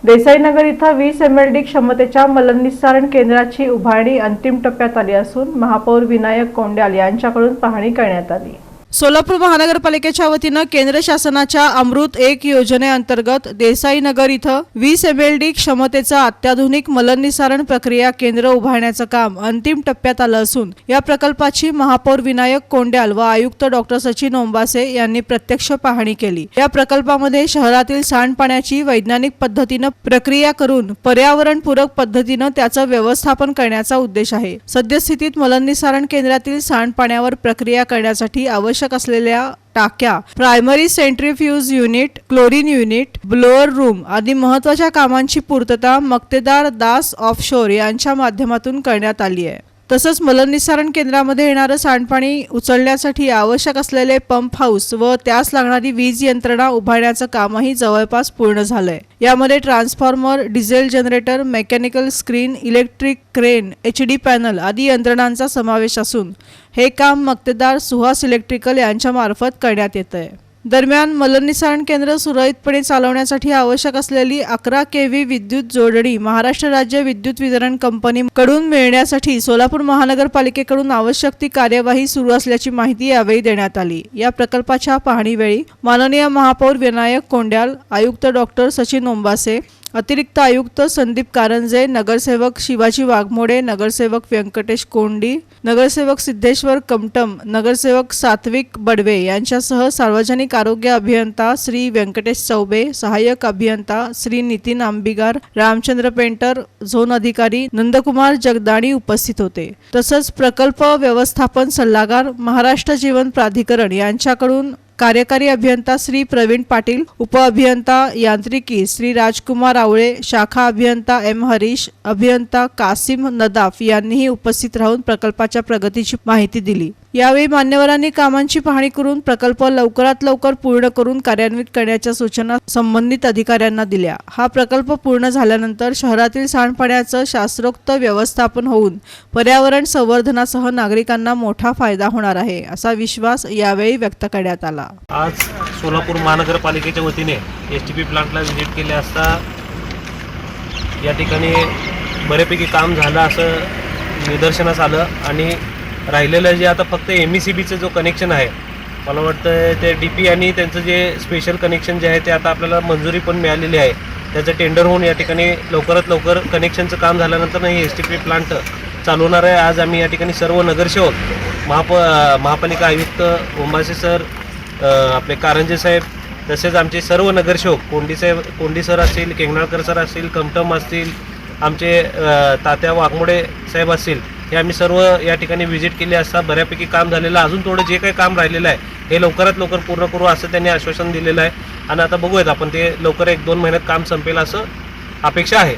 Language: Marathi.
देसाईनगर इथं 20 MLD क्षमतेच्या मलनिस्सारण केंद्राची उभारणी अंतिम टप्प्यात आली असून महापौर विनायक कोंड्याल यांच्याकडून पाहणी करण्यात आली। सोलापूर महानगरपालिकेच्या वतीनं केंद्र शासनाच्या अमृत 1 योजनेअंतर्गत देसाईनगर इथं 20 MLD क्षमतेचा अत्याधुनिक मलनिस्सारण प्रक्रिया केंद्र उभारण्याचं काम अंतिम टप्प्यात आलं असून या प्रकल्पाची महापौर विनायक कोंड्याल व आयुक्त डॉक्टर सचिन ओंबासे यांनी प्रत्यक्ष पाहणी केली। या प्रकल्पामध्ये शहरातील सांडपाण्याची वैज्ञानिक पद्धतीनं प्रक्रिया करून पर्यावरणपूरक पद्धतीनं त्याचं व्यवस्थापन करण्याचा उद्देश आहे। सद्यस्थितीत मलनिस्सारण केंद्रातील सांडपाण्यावर प्रक्रिया करण्यासाठी आवश्यक असलेल्या टाक्या, primary centrifuge unit, chlorine unit, blower room आदी महत्त्वाच्या कामांची पूर्तता मक्तेदार दास ऑफशोर यांच्या माध्यमातून करण्यात आली आहे। तसंच मलनिस्सारण केंद्रामध्ये येणारं सांडपाणी उचलण्यासाठी आवश्यक असलेले पंप हाऊस व त्यास लागणारी वीज यंत्रणा उभारण्याचं कामही जवळपास पूर्ण झालंय। यामध्ये transformer, diesel generator, mechanical screen, electric crane, HD panel आदी यंत्रणांचा समावेश असून हे काम मक्तेदार सुहास इलेक्ट्रिकल यांच्या मार्फत करण्यात येतंय। दरम्यान मलनिस्सारण केंद्र सुरळीतपणे चालवण्यासाठी आवश्यक असलेली 11 kV विद्युत जोडणी महाराष्ट्र राज्य विद्युत वितरण कंपनीकडून मिळण्यासाठी सोलापूर महानगरपालिकेकडून आवश्यक ती कार्यवाही सुरू असल्याची माहिती यावेळी देण्यात आली। या प्रकल्पाच्या पाहणीवेळी माननीय महापौर विनायक कोंड्याल, आयुक्त डॉक्टर सचिन ओंबासे, अतिरिक्त आयुक्त संदीप कारंजे, नगरसेवक शिवाजी वाघमोडे, नगरसेवक व्यंकटेश कोंडी, नगरसेवक सिद्धेश्वर कमटम, नगरसेवक सात्विक बडवे यांच्यासह सार्वजनिक आरोग्य अभियंता श्री व्यंकटेश चौबे, सहाय्यक अभियंता श्री नितीन आंबिगार, रामचंद्र पेंटर, झोन अधिकारी नंदकुमार जगदाणी उपस्थित होते। तसंच प्रकल्प व्यवस्थापन सल्लागार महाराष्ट्र जीवन प्राधिकरण यांच्याकडून कार्यकारी अभियंता श्री प्रवीण पाटील, उपअभियंता यांत्रिकी श्री राजकुमार आवळे, शाखा अभियंता M हरीश, अभियंता कासिम नदाफ यांनीही उपस्थित राहून प्रकल्पाच्या प्रगतीची माहिती दिली। यावेळी मान्यवरांनी कामांची पाहणी करून प्रकल्प लवकरात लवकर पूर्ण करून कार्यान्वित करण्याच्या सूचना संबंधित अधिकाऱ्यांना दिल्या। हा प्रकल्प पूर्ण झाल्यानंतर शहरातील सांडपाण्याचं शास्त्रोक्त व्यवस्थापन होऊन पर्यावरण संवर्धनासह नागरिकांना मोठा फायदा होणार आहे असा विश्वास यावेळी व्यक्त करण्यात आला। आज सोलापूर महानगरपालिकेच्या वतीने STP प्लांटला व्हिजिट केले असता या ठिकाणी बऱ्यापैकी काम झालं असं निदर्शनास आलं आणि राहिलेलं जे आता फक्त MECBचं जो कनेक्शन आहे, मला वाटतं ते DP आणि त्यांचं जे स्पेशल कनेक्शन जे आहे ते आता आपल्याला मंजुरी पण मिळालेली आहे। त्याचं टेंडर होऊन या ठिकाणी लवकरात लवकर कनेक्शनचं काम झाल्यानंतर ही STP प्लांट चालवणार आहे। आज आम्ही या ठिकाणी सर्व नगरसेवक, महापालिका आयुक्त ओंबासे सर, आपले कारंजे साहेब, तसेच आमचे सर्व नगरसेवक कोंडी सर असतील, केंगणाळकर सर असतील, कमटम असतील, आमचे तात्या वाघमोडे साहेब असतील, हे आम्ही सर्व या ठिकाणी व्हिजिट केली असता बऱ्यापैकी काम झालेलं आहे। अजून थोडं जे काही काम राहिलेलं आहे हे लवकरात लवकर पूर्ण करू असं त्यांनी आश्वासन दिलेलं आहे आणि आता बघूयात आपण ते लवकर 1-2 महिन्यात काम संपेल असं अपेक्षा आहे।